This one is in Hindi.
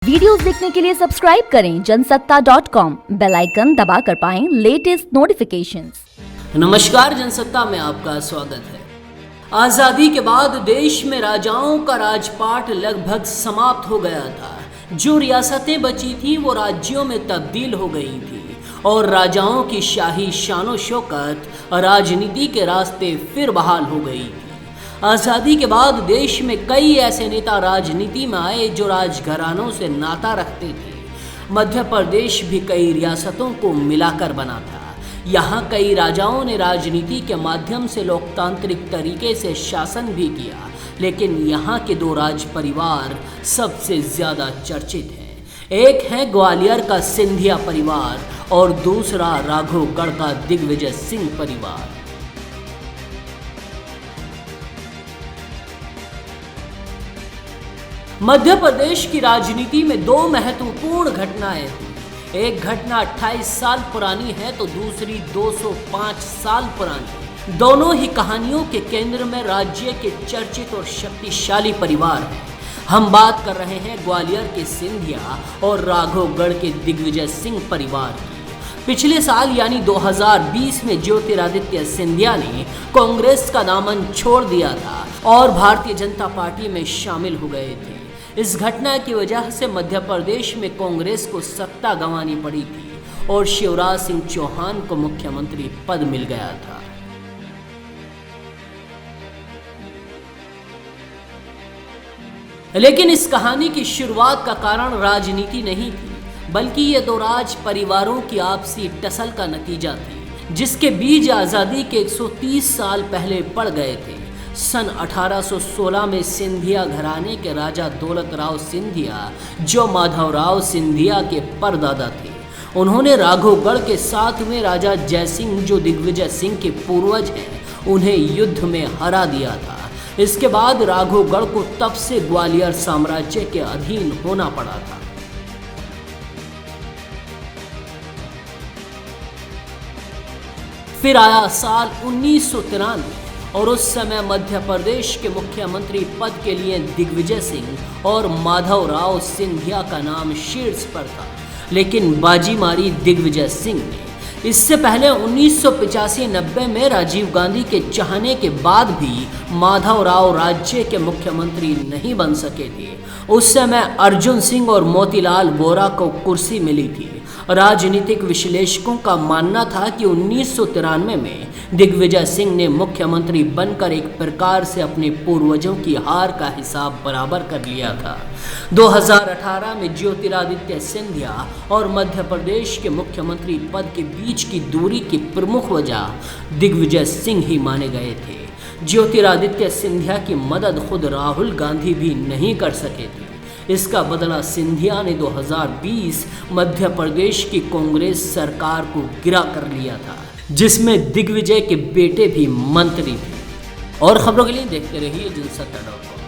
वीडियोस देखने के लिए सब्सक्राइब करें जनसत्ता.com, बेल आइकन दबाकर पाएं लेटेस्ट नोटिफिकेशंस। नमस्कार, जनसत्ता में आपका स्वागत है। आज़ादी के बाद देश में राजाओं का राजपाट लगभग समाप्त हो गया था। जो रियासतें बची थीं वो राज्यों में तब्दील हो गई थी और राजाओं की शाही शानो शौकत राजनीति के रास्ते फिर बहाल हो गई थी। आज़ादी के बाद देश में कई ऐसे नेता राजनीति में आए जो राजघरानों से नाता रखते थे। मध्य प्रदेश भी कई रियासतों को मिलाकर बना था। यहाँ कई राजाओं ने राजनीति के माध्यम से लोकतांत्रिक तरीके से शासन भी किया, लेकिन यहाँ के दो राज परिवार सबसे ज़्यादा चर्चित हैं। एक है ग्वालियर का सिंधिया परिवार और दूसरा राघवगढ़ का दिग्विजय सिंह परिवार। मध्य प्रदेश की राजनीति में दो महत्वपूर्ण घटनाएं हुई। एक घटना 28 साल पुरानी है तो दूसरी 205 साल पुरानी। दोनों ही कहानियों के केंद्र में राज्य के चर्चित और शक्तिशाली परिवार हैं। हम बात कर रहे हैं ग्वालियर के सिंधिया और राघवगढ़ के दिग्विजय सिंह परिवार की। पिछले साल यानी 2020 में ज्योतिरादित्य सिंधिया ने कांग्रेस का दामन छोड़ दिया था और भारतीय जनता पार्टी में शामिल हो गए थे। इस घटना की वजह से मध्य प्रदेश में कांग्रेस को सत्ता गंवानी पड़ी थी और शिवराज सिंह चौहान को मुख्यमंत्री पद मिल गया था। लेकिन इस कहानी की शुरुआत का कारण राजनीति नहीं थी, बल्कि ये दो राज परिवारों की आपसी टसल का नतीजा थी, जिसके बीज आज़ादी के 130 साल पहले पड़ गए थे। सन 1816 में सिंधिया घराने के राजा दौलत राव सिंधिया, जो माधवराव सिंधिया के परदादा थे, उन्होंने राघवगढ़ के 7वें राजा जयसिंह, जो दिग्विजय सिंह के पूर्वज हैं, उन्हें युद्ध में हरा दिया था। इसके बाद राघवगढ़ को तब से ग्वालियर साम्राज्य के अधीन होना पड़ा था। फिर आया साल 1993 और उस समय मध्य प्रदेश के मुख्यमंत्री पद के लिए दिग्विजय सिंह और माधवराव सिंधिया का नाम शीर्ष पर था, लेकिन बाजी मारी दिग्विजय सिंह ने। इससे पहले 1985-90 में राजीव गांधी के चाहने के बाद भी माधवराव राज्य के मुख्यमंत्री नहीं बन सके थे। उस समय अर्जुन सिंह और मोतीलाल वोरा को कुर्सी मिली थी। राजनीतिक विश्लेषकों का मानना था कि 1993 में दिग्विजय सिंह ने मुख्यमंत्री बनकर एक प्रकार से अपने पूर्वजों की हार का हिसाब बराबर कर लिया था। 2018 में ज्योतिरादित्य सिंधिया और मध्य प्रदेश के मुख्यमंत्री पद के बीच की दूरी की प्रमुख वजह दिग्विजय सिंह ही माने गए थे। ज्योतिरादित्य सिंधिया की मदद खुद राहुल गांधी भी नहीं कर सके थे। इसका बदला सिंधिया ने 2020 मध्य प्रदेश की कांग्रेस सरकार को गिरा कर लिया था, जिसमें दिग्विजय के बेटे भी मंत्री थे। और खबरों के लिए देखते रहिए जनसत्ता.com।